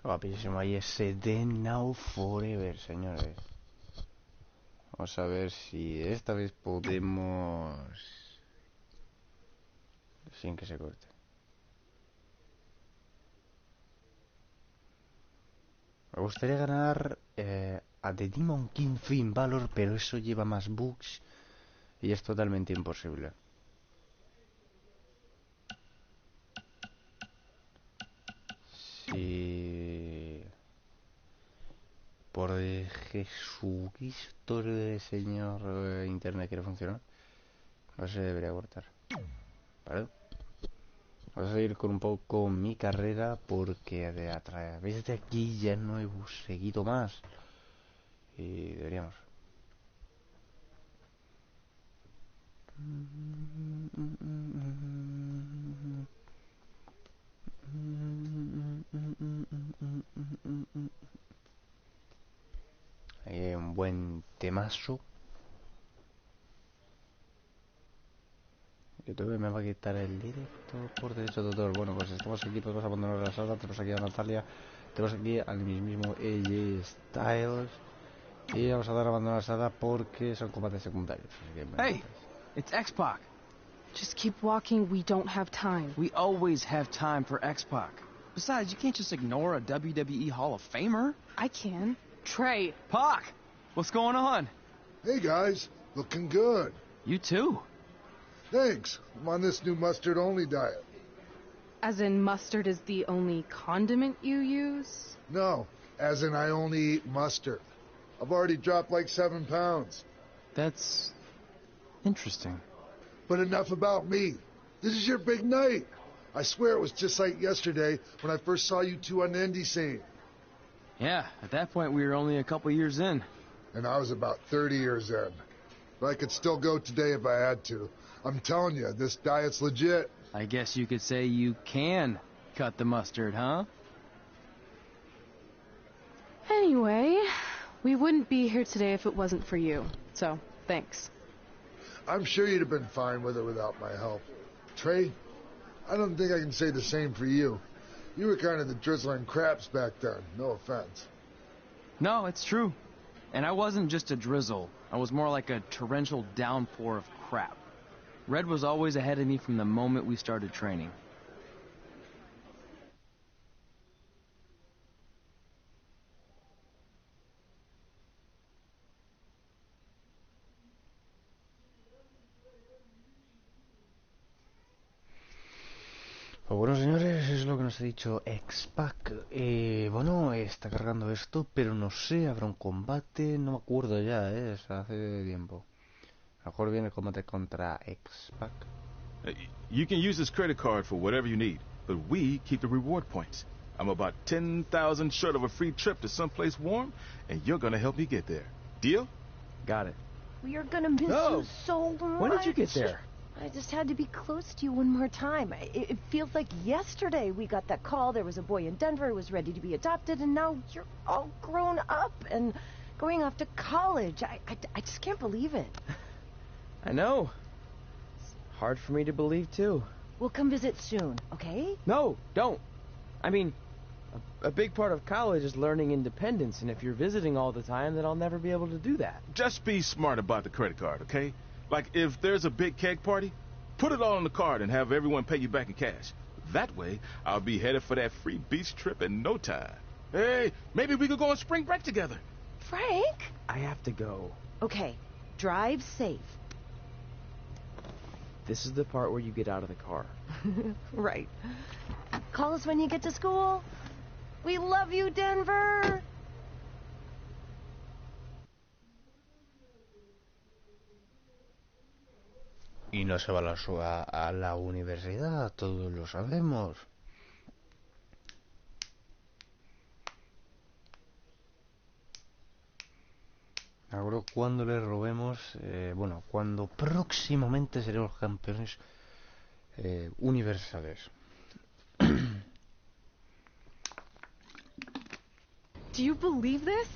Guapísimo, ahí ese de Now Forever, señores. Vamos a ver si esta vez podemos... sin que se corte. Me gustaría ganar a The Demon King Fin Valor, pero eso lleva más bugs y es totalmente imposible. Si... por Jesucristo del Señor Internet quiere funcionar, no se debería cortar. ¿Vale? Vamos a ir con un poco mi carrera porque a través de aquí ya no he seguido más. Y deberíamos. Hay un buen temazo. YouTube me va a quitar el directo por derecho de autor. Bueno, pues estamos aquí, podemos abandonar la sala. Tenemos aquí a Natalia, tenemos aquí al mismo AJ Styles. Y vamos a dar a abandonar la sala porque son combates secundarios. Hey, it's X-Pac. Just keep walking, we don't have time. We always have time for X-Pac. Besides, you can't just ignore a WWE Hall of Famer. I can. Trey. Pac, what's going on? Hey guys, looking good. You too. Thanks. I'm on this new mustard-only diet. As in mustard is the only condiment you use? No, as in I only eat mustard. I've already dropped like 7 pounds. That's interesting. But enough about me. This is your big night. I swear it was just like yesterday when I first saw you two on the indie scene. Yeah, at that point we were only a couple years in. And I was about 30 years in. But I could still go today if I had to. I'm telling you, this diet's legit. I guess you could say you can cut the mustard, huh? Anyway, we wouldn't be here today if it wasn't for you. So, thanks. I'm sure you'd have been fine with it without my help. Trey, I don't think I can say the same for you. You were kind of the drizzling craps back then, no offense. No, it's true. And I wasn't just a drizzle. I was more like a torrential downpour of crap. Red was always ahead of me from the moment we started training. Pues bueno, señores, es lo que nos ha dicho X-Pac. Bueno, está cargando esto, pero no sé, habrá un combate, no me acuerdo ya, es hace tiempo. A lo mejor viene el combate contra X-Pac. You can use this credit card for whatever you need, but we keep the reward points. I'm about 10,000 short of a free trip to someplace warm, and you're gonna help me get there. Deal? Got it. We are gonna miss you so much. When did you get there? I just had to be close to you one more time. It feels like yesterday we got that call. There was a boy in Denver who was ready to be adopted, and now you're all grown up and going off to college. I just can't believe it. I know. It's hard for me to believe, too. We'll come visit soon, okay? No, don't. I mean, a big part of college is learning independence, and if you're visiting all the time, then I'll never be able to do that. Just be smart about the credit card, okay? Like, if there's a big keg party, put it all on the card and have everyone pay you back in cash. That way, I'll be headed for that free beach trip in no time. Hey, maybe we could go on spring break together. Frank? I have to go. Okay, drive safe. This is the part where you get out of the car. Right. Call us when you get to school. We love you, Denver! Y no se va a la universidad, todos lo sabemos. Ahora cuando le robemos, bueno, cuando próximamente seremos campeones universales. Do you believe this?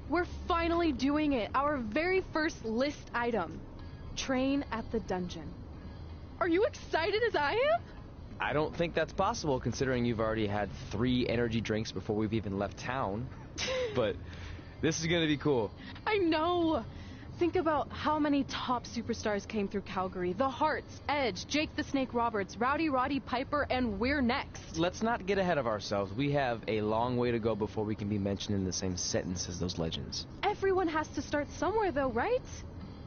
We're finally doing it. Our very first list item. Train at the dungeon. Are you excited as I am? I don't think that's possible considering you've already had 3 energy drinks before we've even left town. But this is gonna be cool. I know! Think about how many top superstars came through Calgary. The Hearts, Edge, Jake the Snake Roberts, Rowdy Roddy Piper, and we're next. Let's not get ahead of ourselves. We have a long way to go before we can be mentioned in the same sentence as those legends. Everyone has to start somewhere though, right?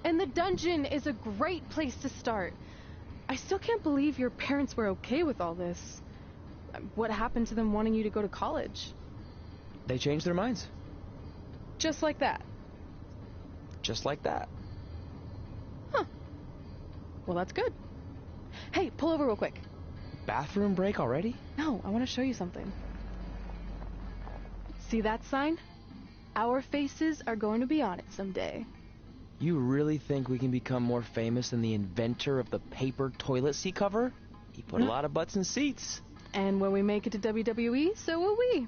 And the dungeon is a great place to start. I still can't believe your parents were okay with all this. What happened to them wanting you to go to college? They changed their minds. Just like that. Just like that. Huh. Well, that's good. Hey, pull over real quick. Bathroom break already? No, I want to show you something. See that sign? Our faces are going to be on it someday. You really think we can become more famous than the inventor of the paper toilet seat cover? He put a lot of butts in seats. And when we make it to WWE, so will we.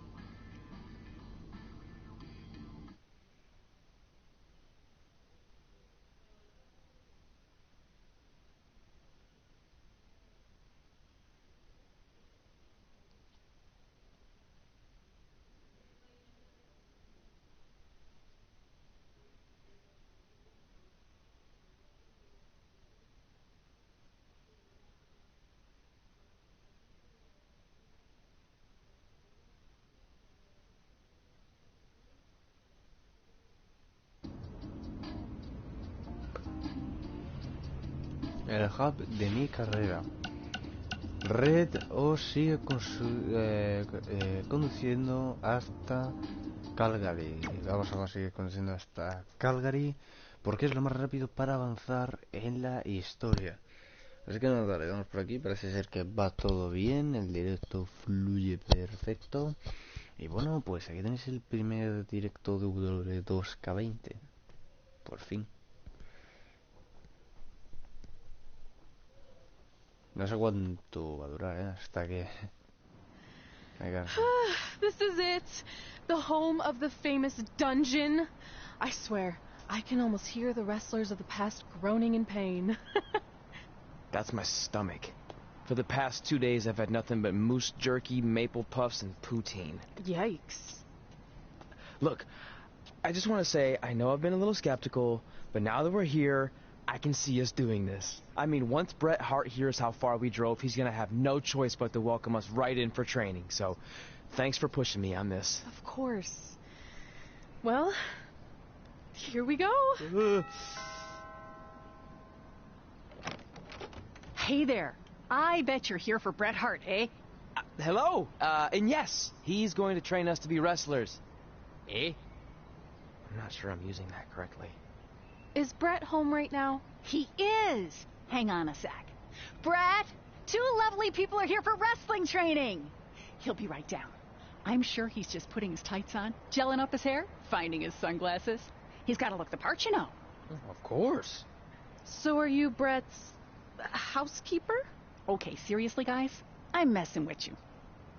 El hub de mi carrera. Red os sigue conduciendo hasta Calgary. Vamos a conseguir conduciendo hasta Calgary porque es lo más rápido para avanzar en la historia. Así que nada, le damos por aquí. Parece ser que va todo bien. El directo fluye perfecto. Y bueno, pues aquí tenéis el primer directo de Wwe2K20. Por fin. No sé cuánto va a durar, hasta que... This is it. The home of the famous dungeon. I swear, I can almost hear the wrestlers of the past groaning in pain. That's my stomach. For the past 2 days, I've had nothing but moose jerky, maple puffs, and poutine. Yikes. Look, I just want to say, I know I've been a little skeptical, but now that we're here, I can see us doing this. I mean, once Bret Hart hears how far we drove, he's gonna have no choice but to welcome us right in for training. So, thanks for pushing me on this. Of course. Well, here we go. Hey there. I bet you're here for Bret Hart, eh? Hello. And yes, he's going to train us to be wrestlers. Eh? I'm not sure I'm using that correctly. Is Bret home right now? He is. Hang on a sec. Bret, 2 lovely people are here for wrestling training. He'll be right down. I'm sure he's just putting his tights on, gelling up his hair, finding his sunglasses. He's got to look the part, you know. Of course. So are you Bret's housekeeper? Okay, seriously, guys? I'm messing with you.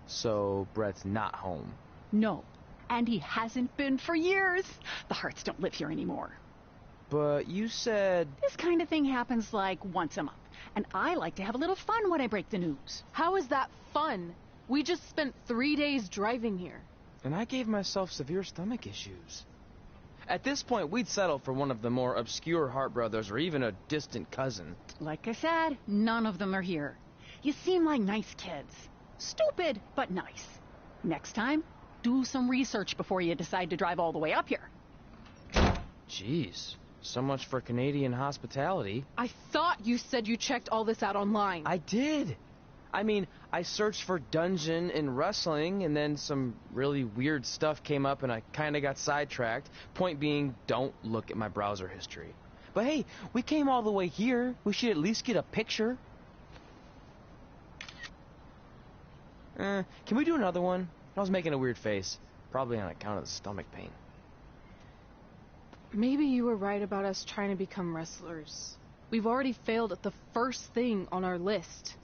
So, Bret's not home. No, and he hasn't been for years. The Harts don't live here anymore. But you said... This kind of thing happens like once a month, and I like to have a little fun when I break the news. How is that fun? We just spent 3 days driving here. And I gave myself severe stomach issues. At this point, we'd settle for one of the more obscure Hart brothers or even a distant cousin. Like I said, none of them are here. You seem like nice kids. Stupid, but nice. Next time, do some research before you decide to drive all the way up here. Jeez. So much for Canadian hospitality. I thought you said you checked all this out online. I did. I mean, I searched for dungeon and wrestling, and then some really weird stuff came up, and I kind of got sidetracked. Point being, don't look at my browser history. But hey, we came all the way here. We should at least get a picture. Can we do another one? I was making a weird face. Probably on account of the stomach pain. Maybe you were right about us trying to become wrestlers. We've already failed at the first thing on our list.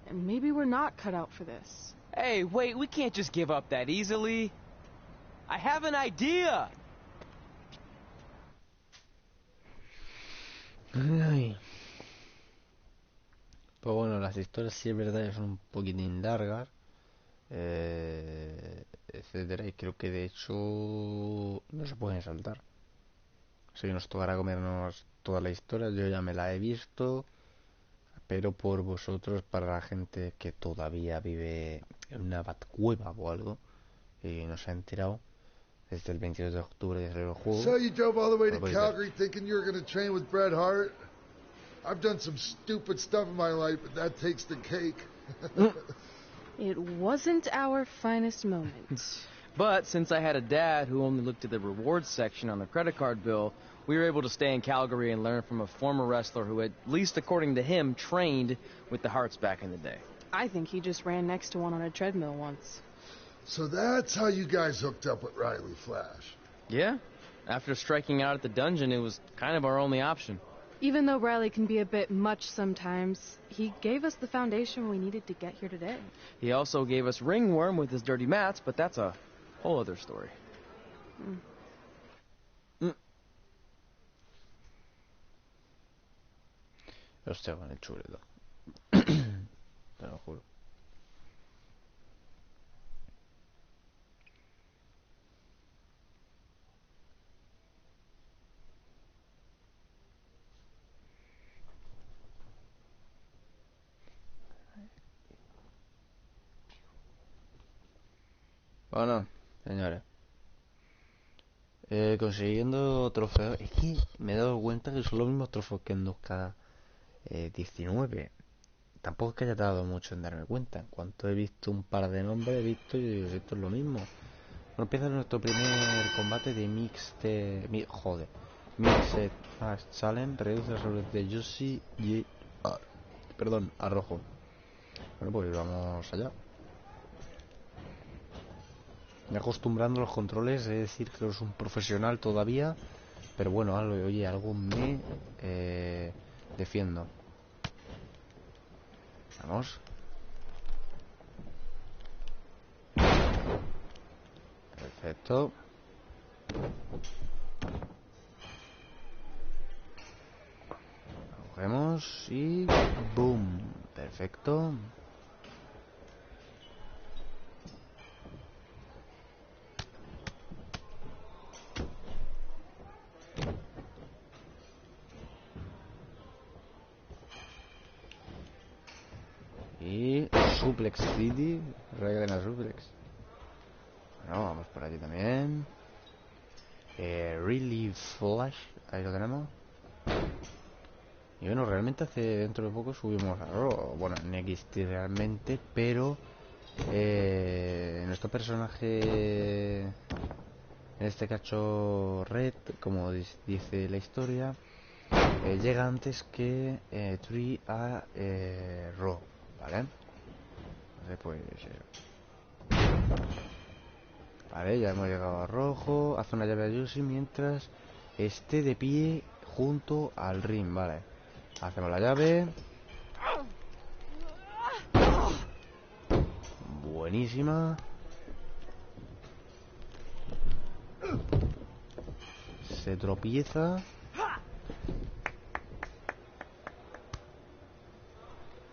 And maybe we're not cut out for this. Hey, wait, we can't just give up that easily. I have an idea! Ay. Pues bueno, las historias sí es verdad que son un poquitín largas, etcétera, y creo que de hecho no se pueden saltar. Así que nos tocará comernos toda la historia, yo ya me la he visto, pero por vosotros, para la gente que todavía vive en una batcueva o algo, y no se ha enterado, desde el 22 de octubre desde el juego. So you drove all the way to Lo podéis ver. Calgary thinking you were going to train with Bret Hart? I've done some stupid stuff in my life, but that takes the cake. It wasn't our finest moment. But since I had a dad who only looked at the rewards section on the credit card bill, we were able to stay in Calgary and learn from a former wrestler who, at least according to him, trained with the Hearts back in the day. I think he just ran next to one on a treadmill once. So that's how you guys hooked up with Riley Flash. Yeah. After striking out at the dungeon, it was kind of our only option. Even though Riley can be a bit much sometimes, he gave us the foundation we needed to get here today. He also gave us Ringworm with his dirty mats, but that's a whole other story. Hostia, con el chuleto. Te lo juro. Bueno, señores. Consiguiendo trofeos. Es que me he dado cuenta que son los mismos trofeos que en 2K19. Tampoco es que haya tardado mucho en darme cuenta. En cuanto he visto un par de nombres, he visto y digo, esto es lo mismo. Bueno, empieza nuestro primer combate de Mixed Match Challenge. Reduce los sobres de Yoshi y... perdón, a rojo. Bueno, pues vamos allá. Me acostumbrando a los controles, es decir, que no soy un profesional todavía, pero bueno, algo me defiendo. Vamos. Perfecto. Cogemos y boom. Perfecto. Y Suplex City, regla Suplex. Bueno, vamos por allí también. Really Flash, ahí lo tenemos. Y bueno, realmente hace dentro de poco subimos a Raw, bueno, en XT realmente, pero nuestro personaje, en este caso Red, como dice la historia, llega antes que Tree a Raw, ¿vale? Entonces pues vale, ya hemos llegado a rojo. Hace una llave a Yoshi mientras esté de pie junto al ring, vale. Hacemos la llave. Buenísima. Se tropieza.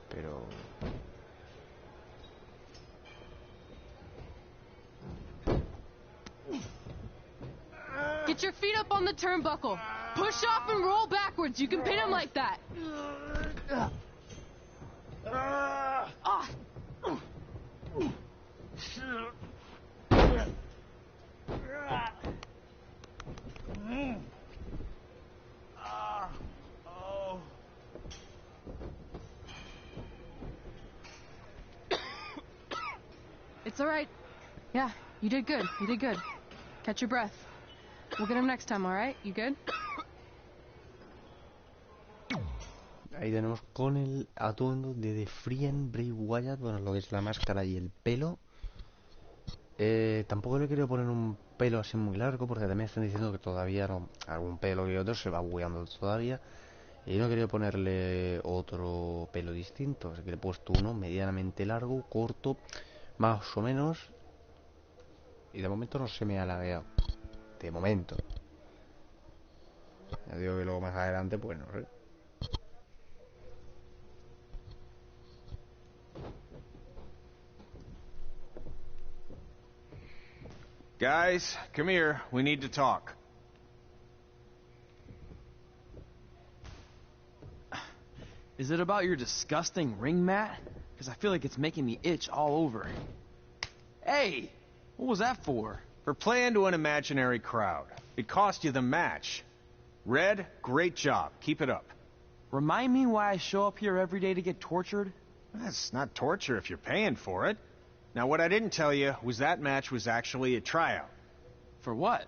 Pero... Get your feet up on the turnbuckle. Push off and roll backwards. You can pin him like that. Ah. It's all right. Yeah, you did good. You did good. Catch your breath. We'll get him next time, all right? You good? Ahí tenemos con el atuendo de The Frien Bray Wyatt, bueno, lo que es la máscara y el pelo. Tampoco le quiero poner un pelo así muy largo, porque también están diciendo que todavía no, algún pelo que otro se va bugueando todavía. Y no quería ponerle otro pelo distinto, así que le he puesto uno medianamente largo, corto, más o menos. Y de momento no se me ha lagueado. De momento. Ya digo que luego más adelante, pues no sé. Guys, come here. We need to talk. Is it about your disgusting ring mat? Because I feel like it's making me itch all over. Hey! What was that for? For playing to an imaginary crowd. It cost you the match. Red, great job. Keep it up. Remind me why I show up here every day to get tortured? That's not torture if you're paying for it. Now, what I didn't tell you was that match was actually a tryout. For what?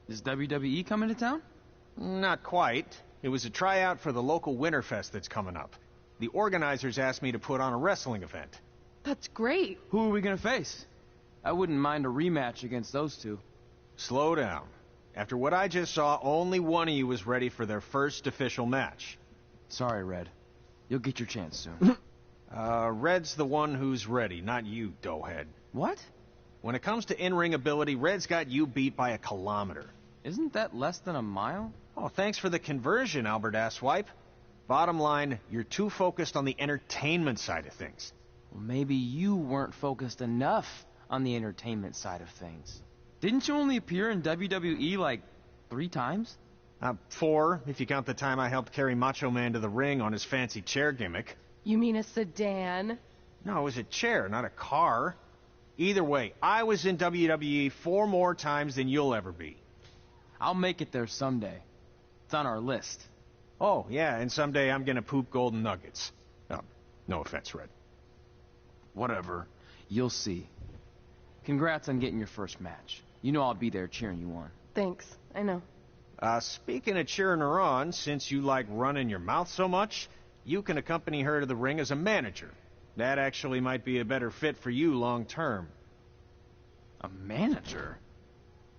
Is WWE coming to town? Not quite. It was a tryout for the local Winterfest that's coming up. The organizers asked me to put on a wrestling event. That's great. Who are we gonna face? I wouldn't mind a rematch against those two. Slow down. After what I just saw, only one of you was ready for their first official match. Sorry, Red. You'll get your chance soon. Red's the one who's ready, not you, doughhead. What? When it comes to in-ring ability, Red's got you beat by a kilometer. Isn't that less than a mile? Oh, thanks for the conversion, Albert Asswipe. Bottom line, you're too focused on the entertainment side of things. Well, maybe you weren't focused enough on the entertainment side of things. Didn't you only appear in WWE like 3 times? 4, if you count the time I helped carry Macho Man to the ring on his fancy chair gimmick. You mean a sedan? No, it was a chair, not a car. Either way, I was in WWE 4 more times than you'll ever be. I'll make it there someday. It's on our list. Oh, yeah, and someday I'm gonna poop golden nuggets. No offense, Red. Whatever. You'll see. Congrats on getting your first match. You know I'll be there cheering you on. Thanks. I know. Speaking of cheering her on, since you like running your mouth so much, you can accompany her to the ring as a manager. That actually might be a better fit for you long term. A manager?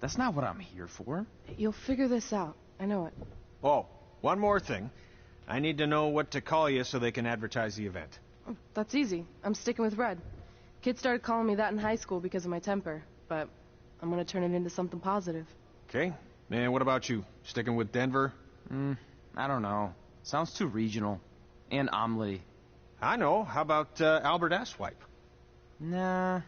That's not what I'm here for. You'll figure this out. I know it. Oh, one more thing. I need to know what to call you so they can advertise the event. Oh, that's easy. I'm sticking with Red. Kids started calling me that in high school because of my temper, but I'm gonna turn it into something positive. Okay. And what about you? Sticking with Denver? I don't know. Sounds too regional. And omelet. I know. How about Albert Asswipe? Nah.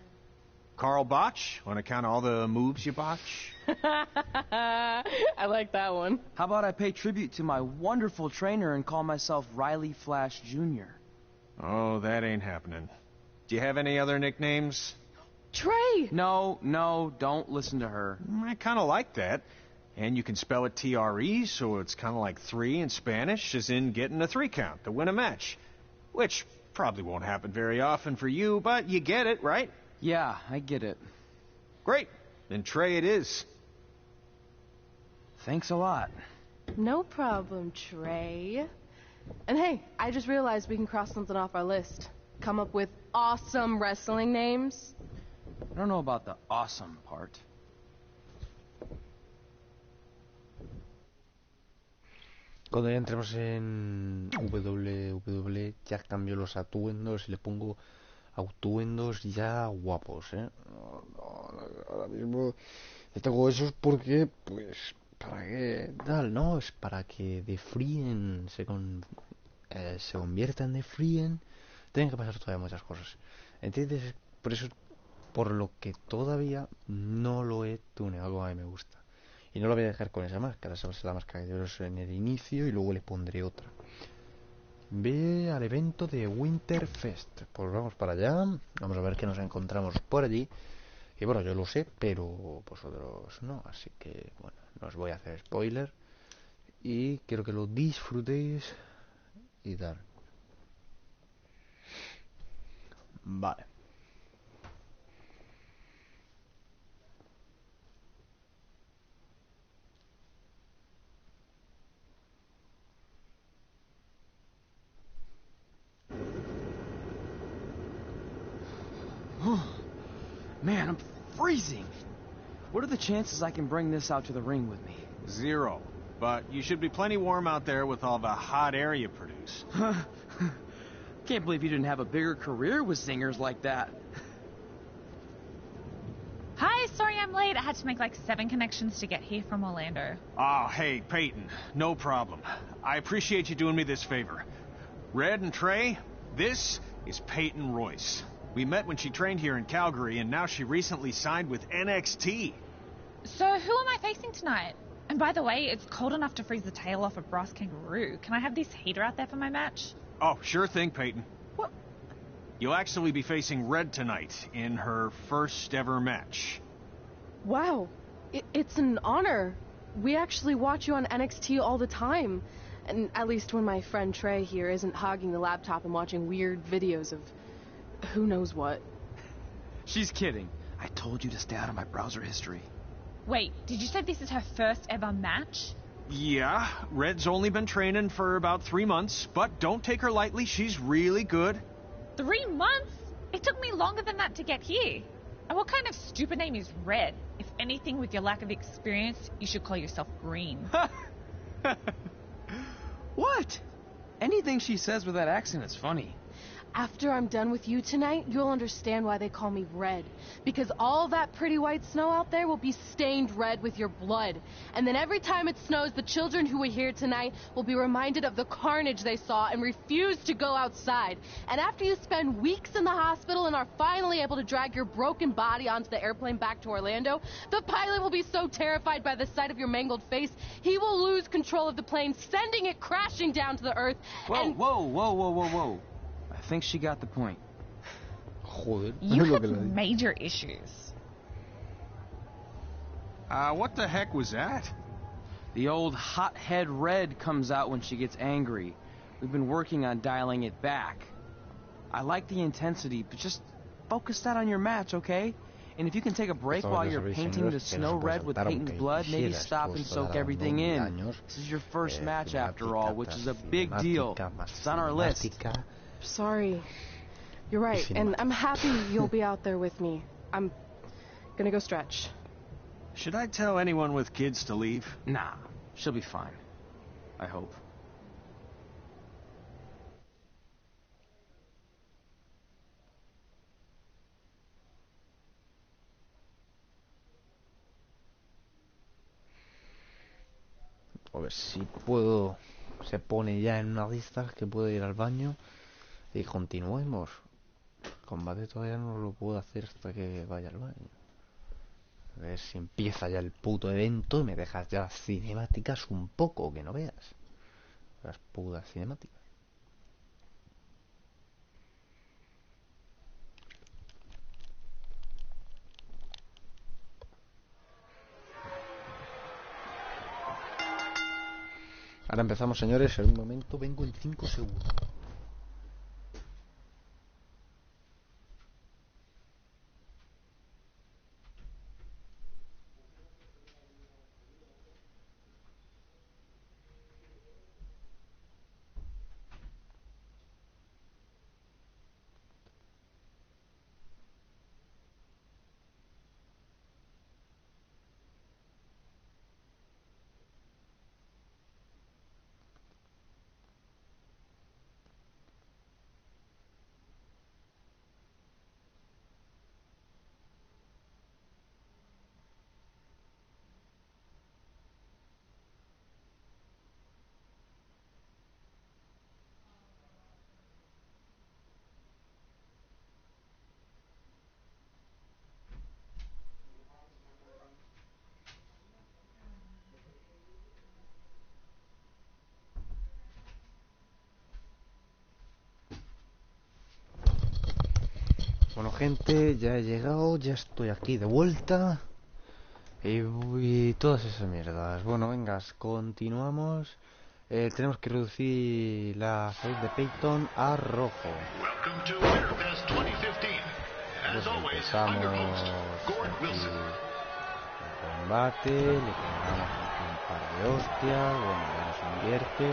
Carl Botch, on account of all the moves you botch? I like that one. How about I pay tribute to my wonderful trainer and call myself Riley Flash Jr.? Oh, that ain't happening. Do you have any other nicknames? Trey! No, don't listen to her. I kind of like that. And you can spell it T-R-E, so it's kind of like 3 in Spanish, as in getting a 3 count to win a match. Which probably won't happen very often for you, but you get it, right? Yeah, I get it. Great. Then Trey it is. Thanks a lot. No problem, Trey. And hey, I just realized we can cross something off our list. Come up with awesome wrestling names. I don't know about the awesome part. Cuando ya entremos en www ya cambio los atuendos y le pongo atuendos ya guapos, ¿eh? Ahora mismo tengo esos porque, pues, ¿para qué tal? No, es para que de Frien se conviertan de Frien. Tienen que pasar todavía muchas cosas. ¿Entiendes? Por eso, por lo que todavía no lo he tuneado como a mí me gusta. Y no lo voy a dejar con esa máscara. Esa va a ser la máscara que yo en el inicio y luego le pondré otra. Ve al evento de Winterfest. Pues vamos para allá. Vamos a ver qué nos encontramos por allí. Y bueno, yo lo sé, pero vosotros no. Así que, bueno, no os voy a hacer spoiler. Y quiero que lo disfrutéis y tal. Vale. Man, I'm freezing. What are the chances I can bring this out to the ring with me? 0. But you should be plenty warm out there with all the hot air you produce. Can't believe you didn't have a bigger career with singers like that. Hi, sorry I'm late. I had to make like 7 connections to get here from Orlando. Oh, hey, Peyton. No problem. I appreciate you doing me this favor. Red and Trey, this is Peyton Royce. We met when she trained here in Calgary, and now she recently signed with NXT. So who am I facing tonight? And by the way, it's cold enough to freeze the tail off a brass kangaroo. Can I have this heater out there for my match? Oh, sure thing, Peyton. What? You'll actually be facing Red tonight in her first ever match. Wow, it's an honor. We actually watch you on NXT all the time. And at least when my friend Trey here isn't hogging the laptop and watching weird videos of who knows what. She's kidding. I told you to stay out of my browser history. Wait, did you say this is her first ever match? Yeah, Red's only been training for about 3 months, but don't take her lightly, she's really good. 3 months? It took me longer than that to get here. And what kind of stupid name is Red? If anything, with your lack of experience, you should call yourself Green. What? Anything she says with that accent is funny. After I'm done with you tonight, you'll understand why they call me Red. Because all that pretty white snow out there will be stained red with your blood. And then every time it snows, the children who are here tonight will be reminded of the carnage they saw and refuse to go outside. And after you spend weeks in the hospital and are finally able to drag your broken body onto the airplane back to Orlando, the pilot will be so terrified by the sight of your mangled face, he will lose control of the plane, sending it crashing down to the earth. Whoa. I think she got the point. Joder. You lo have que le digo. major issues. What the heck was that? The old hothead Red comes out when she gets angry. We've been working on dialing it back. I like the intensity, but just focus that on your match, okay? And if you can take a break Todos while los you're painting the originales que snow nos red with saltaron Peyton's que blood, maybe quisieras stop and justo soak a everything 2000 in. años, This is your first match after all, which is a cinemática big deal. más It's on our list. cinemática. Sorry. You're right, and I'm happy you'll be out there with me. I'm gonna go stretch. Should I tell anyone with kids to leave? Nah, she'll be fine. I hope. A ver si puedo. Se pone ya en una lista que puedo ir al baño y continuemos. El combate todavía no lo puedo hacer hasta que vaya al baño. A ver si empieza ya el puto evento y me dejas ya las cinemáticas un poco, que no veas. Las putas cinemáticas. Ahora empezamos, señores, en un momento, vengo en 5 segundos. Bueno, gente, ya he llegado, ya estoy aquí de vuelta. Y todas esas mierdas. Bueno, vengas, continuamos. Tenemos que reducir la salud de Peyton a rojo. Pues empezamos aquí el combate, le pegamos un par de hostias, bueno, ya nos invierte.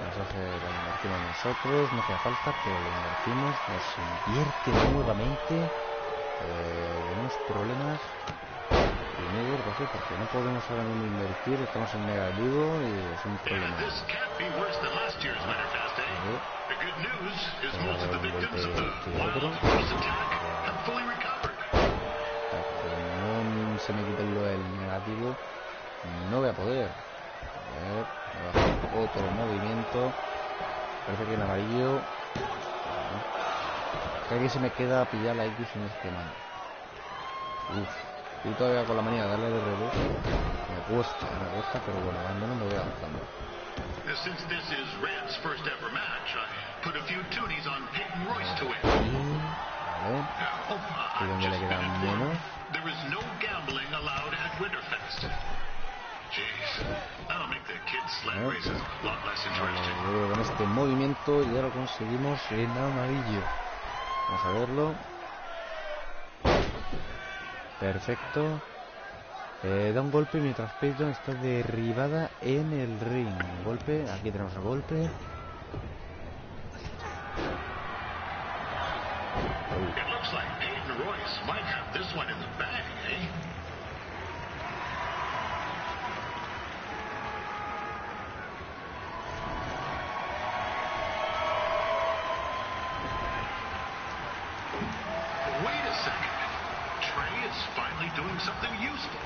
Lo invertimos nosotros, no hace falta, pero lo invertimos, nos invierte nuevamente. Tenemos problemas primero, porque no podemos ahora mismo invertir, estamos en negativo y es un problema. No se me quite lo del negativo, no voy a poder. A ver, otro movimiento. Parece que en amarillo. Creo que se me queda pillar la X en este mano. Uf. Y todavía con la manía de darle de revés. Me cuesta, pero bueno, al menos me voy adaptando. Since this is Red's first ever match, I put a few toonies on Peyton Royce to win. Vale. Y donde le quedan menos. There is no gambling allowed at Winterfest. Jeez, that'll make the kids' sled races a lot less interesting. Vale, con este movimiento ya lo conseguimos en amarillo. Vamos a verlo. Perfecto. Da un golpe mientras Peyton está derribada en el ring. Un golpe, aquí tenemos el golpe. It looks like Peyton Royce might have this one in the bag, eh? Wait a second. Trey is finally doing something useful.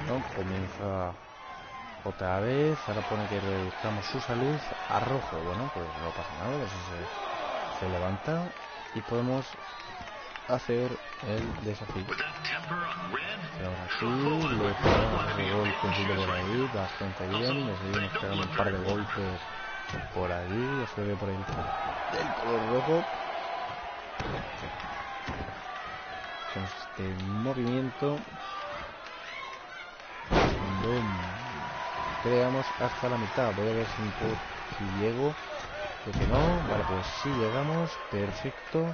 No, comienza otra vez. Ahora pone que reduzcamos su salud a rojo. Bueno, pues no pasa nada, eso se levanta y podemos hacer el desafío. Ahora aquí le pegamos el golpe por ahí, bastante bien. Le seguimos pegando un par de golpes por ahí. Ya se ve por ahí el color rojo. Hacemos este movimiento. Boom. Creamos hasta la mitad. Voy a ver si llego. Creo que no. Vale, pues sí llegamos. Perfecto.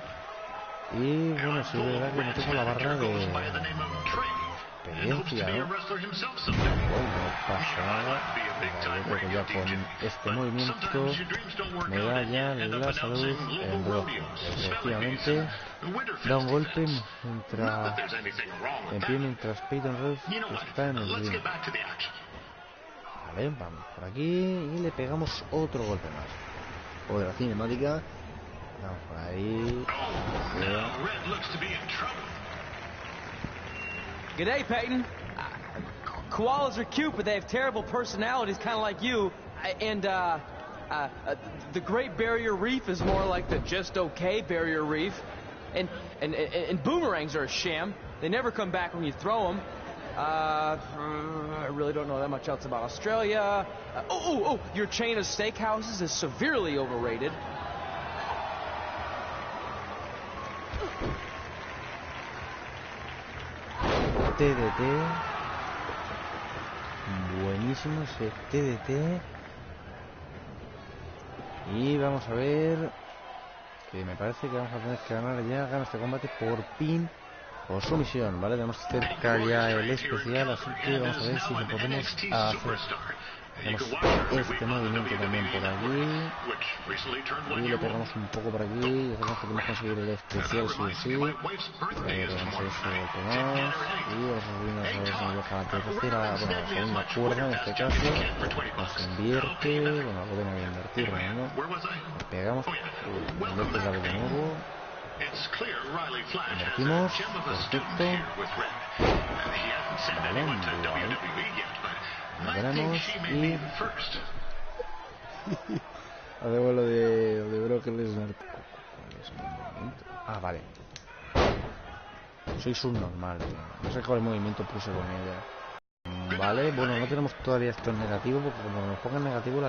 Y bueno, sí es verdad que no tengo la barra de experiencia, ¿no? Bueno, no pasa nada. Yo creo que ya con este movimiento me da ya la salud en rojo. Efectivamente, da un golpe en pie mientras Peyton Royce está en el ring. Vale, vamos por aquí y le pegamos otro golpe más. Otra cinemática. Vamos por ahí. G'day, Peyton. Koalas are cute, but they have terrible personalities, kind of like you. And the Great Barrier Reef is more like the just okay Barrier Reef. And boomerangs are a sham. They never come back when you throw them. I really don't know that much else about Australia. Your chain of steakhouses is severely overrated. TDT. Buenísimo ese TDT. Y vamos a ver, que me parece que vamos a tener que ganar este combate por pin o sumisión, ¿vale? Tenemos cerca ya el especial, así que vamos a ver si lo podemos hacer. Hacemos este movimiento también por allí y le pegamos un poco por aquí y hacemos que podemos conseguir el especial sí o sí. Vamos a ese golpe más y vamos a subir a ver si nos deja la tercera, bueno, la segunda cuerda en este caso. Nos invierte, bueno, algo tengo que invertir, ¿no? Nos pegamos, invierte la de nuevo. Invertimos, perfecto. Vale, guay. Lo tenemos y hacemos lo de Broker Lesnar. Ah, vale. Soy subnormal, no sé cuál movimiento puse con ella. Vale, bueno, no tenemos todavía esto en negativo porque como nos ponga en negativo la